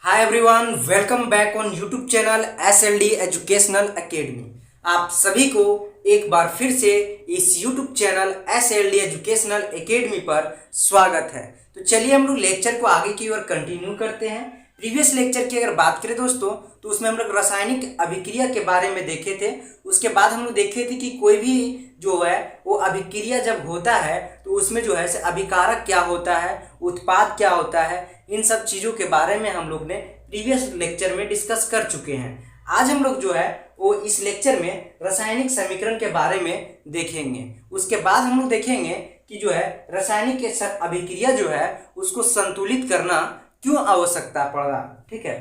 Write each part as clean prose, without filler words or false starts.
Hi everyone, welcome back on YouTube channel SLD educational academy. आप सभी को एक बार फिर से इस YouTube channel SLD educational academy पर स्वागत है। तो चलिए हम लोग लेक्चर को आगे की ओर कंटिन्यू करते हैं। प्रीवियस लेक्चर की अगर बात करें दोस्तों, तो उसमें हम लोग रासायनिक अभिक्रिया के बारे में देखे थे। उसके बाद हम लोग देखे थे कि कोई भी जो है वो अभिक्रिया जब होता है तो उसमें जो है अभिकारक क्या होता है, उत्पाद क्या होता है, इन सब चीज़ों के बारे में हम लोग ने प्रीवियस लेक्चर में डिस्कस कर चुके हैं। आज हम लोग जो है वो इस लेक्चर में रासायनिक समीकरण के बारे में देखेंगे। उसके बाद हम लोग देखेंगे कि जो है रासायनिक अभिक्रिया जो है उसको संतुलित करना क्यों आवश्यकता पड़ा। ठीक है,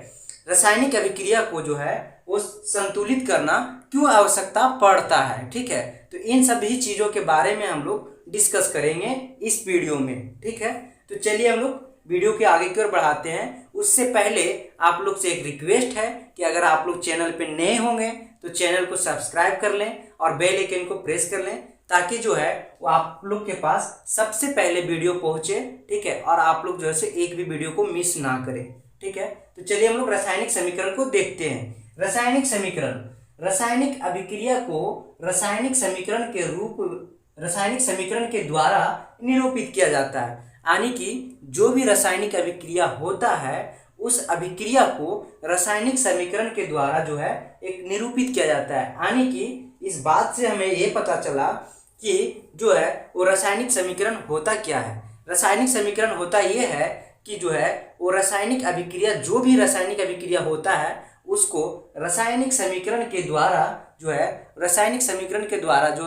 रासायनिक अभिक्रिया को जो है वो संतुलित करना क्यों आवश्यकता पड़ता है। ठीक है, तो इन सभी चीज़ों के बारे में हम लोग डिस्कस करेंगे इस वीडियो में। ठीक है, तो चलिए हम लोग वीडियो के आगे की ओर बढ़ाते हैं। उससे पहले आप लोग से एक रिक्वेस्ट है कि अगर आप लोग चैनल पे नए होंगे तो चैनल को सब्सक्राइब कर लें और बेल आइकन को प्रेस कर लें, ताकि जो है वो आप लोग के पास सबसे पहले वीडियो पहुंचे। ठीक है, और आप लोग जो है एक भी वीडियो को मिस ना करें। ठीक है, तो चलिए हम लोग रासायनिक समीकरण को देखते हैं। रासायनिक समीकरण, रासायनिक अभिक्रिया को रासायनिक समीकरण के द्वारा निरूपित किया जाता है। यानी कि जो भी रासायनिक अभिक्रिया होता है उस अभिक्रिया को रासायनिक समीकरण के द्वारा जो है एक निरूपित किया जाता है। यानी कि इस बात से हमें ये पता चला कि जो है वो रासायनिक समीकरण होता क्या है। रासायनिक समीकरण होता ये है कि जो है वो रासायनिक अभिक्रिया, जो भी रासायनिक अभिक्रिया होता है उसको रासायनिक समीकरण के द्वारा जो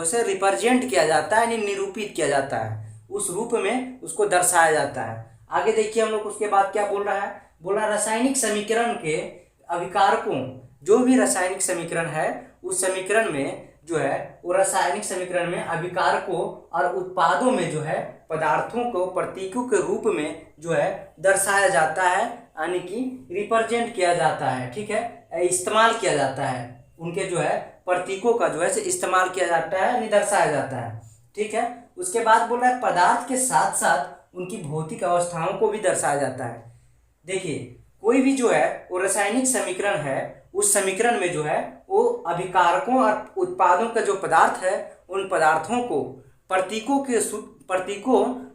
है रिप्रेजेंट किया जाता है, यानी निरूपित किया जाता है, उस रूप में उसको दर्शाया जाता है। आगे देखिए हम लोग उसके बाद क्या बोल रहा है। बोल रहा है रासायनिक समीकरण के अभिकारकों, जो भी रासायनिक समीकरण है उस समीकरण में जो है वो रासायनिक समीकरण में अभिकारकों और उत्पादों में जो है पदार्थों को प्रतीकों के रूप में जो है दर्शाया जाता है, यानी कि रिप्रेजेंट किया जाता है। ठीक है, इस्तेमाल किया जाता है, उनके जो है प्रतीकों का जो है इस्तेमाल किया जाता है, यानी दर्शाया जाता है। ठीक है, उसके बाद बोल रहा है पदार्थ के साथ साथ उनकी भौतिक अवस्थाओं को भी दर्शाया जाता है। देखिए, कोई भी जो है वो रासायनिक समीकरण है, उस समीकरण में जो है वो अभिकारकों और उत्पादों का जो पदार्थ है उन पदार्थों को प्रतीकों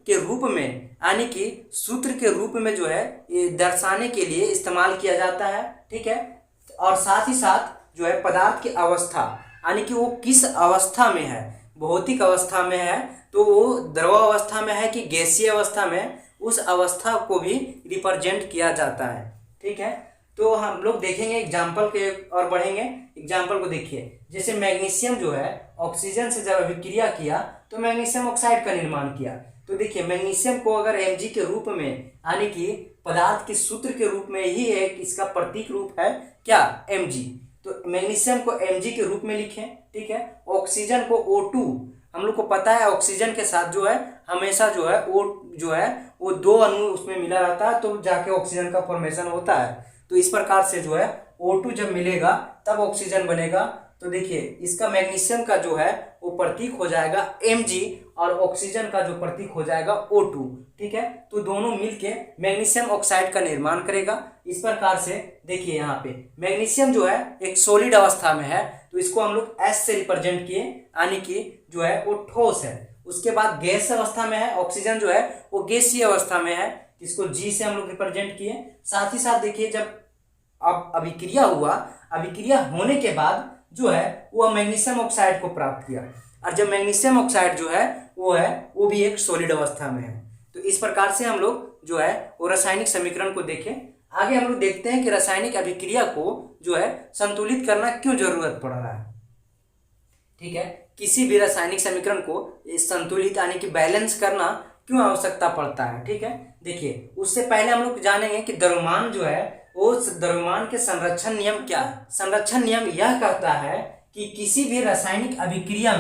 के रूप में, यानी कि सूत्र के रूप में जो है ये दर्शाने के लिए इस्तेमाल किया जाता है। ठीक है, और साथ ही साथ जो है पदार्थ की अवस्था, यानी कि वो किस अवस्था में है, भौतिक अवस्था में है तो वो द्रव अवस्था में है कि गैसीय अवस्था में, उस अवस्था को भी रिप्रेजेंट किया जाता है। ठीक है, तो हम लोग देखेंगे एग्जाम्पल के और बढ़ेंगे। एग्जाम्पल को देखिए, जैसे मैग्नीशियम जो है ऑक्सीजन से जब अभिक्रिया किया तो मैग्नीशियम ऑक्साइड का निर्माण किया। तो देखिए मैग्नीशियम को अगर Mg के रूप में, यानी कि पदार्थ के सूत्र के रूप में ही एक इसका प्रतीक रूप है क्या, Mg, तो मैग्नीशियम को Mg के रूप में लिखें। ठीक है, ऑक्सीजन को O2, हम लोग को पता है ऑक्सीजन के साथ जो है हमेशा जो है वो दो अणु उसमें मिला रहता है, तो जाके ऑक्सीजन का फॉर्मेशन होता है। तो इस प्रकार से जो है O2 जब मिलेगा तब ऑक्सीजन बनेगा। तो देखिए इसका मैग्नीशियम का जो है वो प्रतीक हो जाएगा Mg और ऑक्सीजन का जो प्रतीक हो जाएगा O2। ठीक है, तो दोनों मिलके मैग्नीशियम ऑक्साइड का निर्माण करेगा। इस प्रकार से देखिए यहाँ पे मैग्नीशियम जो है एक सॉलिड अवस्था में है, तो इसको हम लोग S से रिप्रेजेंट किए, यानी कि जो है वो ठोस है। उसके बाद गैस अवस्था में है, ऑक्सीजन जो है वो गैसीय अवस्था में है, इसको G से हम लोग रिप्रेजेंट किए। साथ ही साथ देखिए जब अब अभिक्रिया हुआ, अभिक्रिया होने के बाद जो है वो मैग्नीशियम ऑक्साइड को प्राप्त किया, और जब मैग्नीशियम ऑक्साइड जो है वो भी एक सॉलिड अवस्था में है। तो इस प्रकार से हम लोग जो है वो रासायनिक समीकरण को देखें। आगे हम लोग देखते हैं कि रासायनिक अभिक्रिया को जो है संतुलित करना क्यों जरूरत पड़ रहा है। ठीक है, किसी भी रासायनिक समीकरण को संतुलित यानी कि बैलेंस करना क्यों आवश्यकता पड़ता है। ठीक है, देखिए उससे पहले हम लोग जानेंगे कि द्रव्यमान जो है वो द्रव्यमान के संरक्षण नियम क्या है। संरक्षण नियम यह कहता है कि किसी भी रासायनिक अभिक्रिया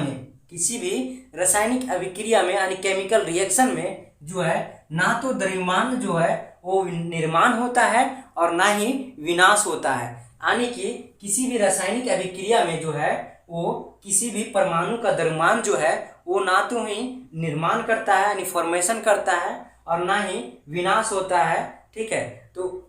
में यानी केमिकल रिएक्शन में जो है ना तो द्रव्यमान जो है वो निर्माण होता है और ना ही विनाश होता है। यानी कि किसी भी रासायनिक अभिक्रिया में जो है वो किसी भी परमाणु का द्रव्यमान जो है वो ना तो ही निर्माण करता है यानी फॉर्मेशन करता है और ना ही विनाश होता है। ठीक है, तो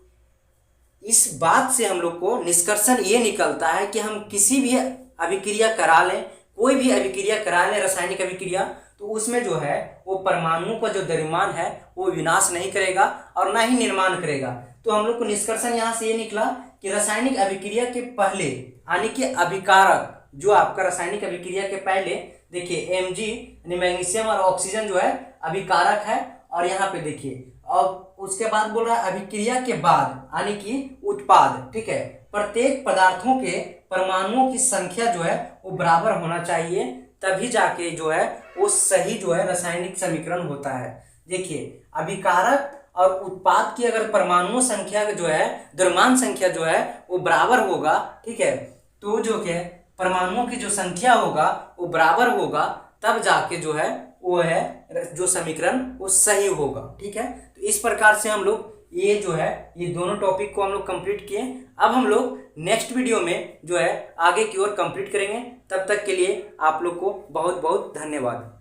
इस बात से हम लोग को निष्कर्षण ये निकलता है कि हम किसी भी अभिक्रिया करा लें, कोई भी अभिक्रिया करा लें, रासायनिक अभिक्रिया, तो उसमें जो है वो परमाणुओं का जो द्रव्यमान है वो विनाश नहीं करेगा और ना ही निर्माण करेगा। तो हम लोग को निष्कर्षण यहाँ से ये निकला कि रासायनिक अभिक्रिया के पहले यानी कि अभिकारक, जो आपका रासायनिक अभिक्रिया के पहले देखिए Mg यानी मैग्नीशियम और ऑक्सीजन जो है अभिकारक है, और यहाँ पे देखिए और उसके बाद बोल रहा है अभिक्रिया के बाद यानी कि उत्पाद, ठीक है, प्रत्येक पदार्थों के परमाणुओं की संख्या जो है वो बराबर होना चाहिए, तभी जाके जो है वो सही जो है रासायनिक समीकरण होता है। देखिए अभिकारक और उत्पाद की अगर परमाणु संख्या जो है, द्रव्यमान संख्या जो है वो बराबर होगा, ठीक है, तो जो है परमाणुओं की जो संख्या होगा वो बराबर होगा, तब जाके जो है वो है जो समीकरण वो सही होगा, ठीक है। तो इस प्रकार से हम लोग ये जो है ये दोनों टॉपिक को हम लोग कंप्लीट किए। अब हम लोग नेक्स्ट वीडियो में जो है आगे की ओर कंप्लीट करेंगे। तब तक के लिए आप लोग को बहुत बहुत धन्यवाद।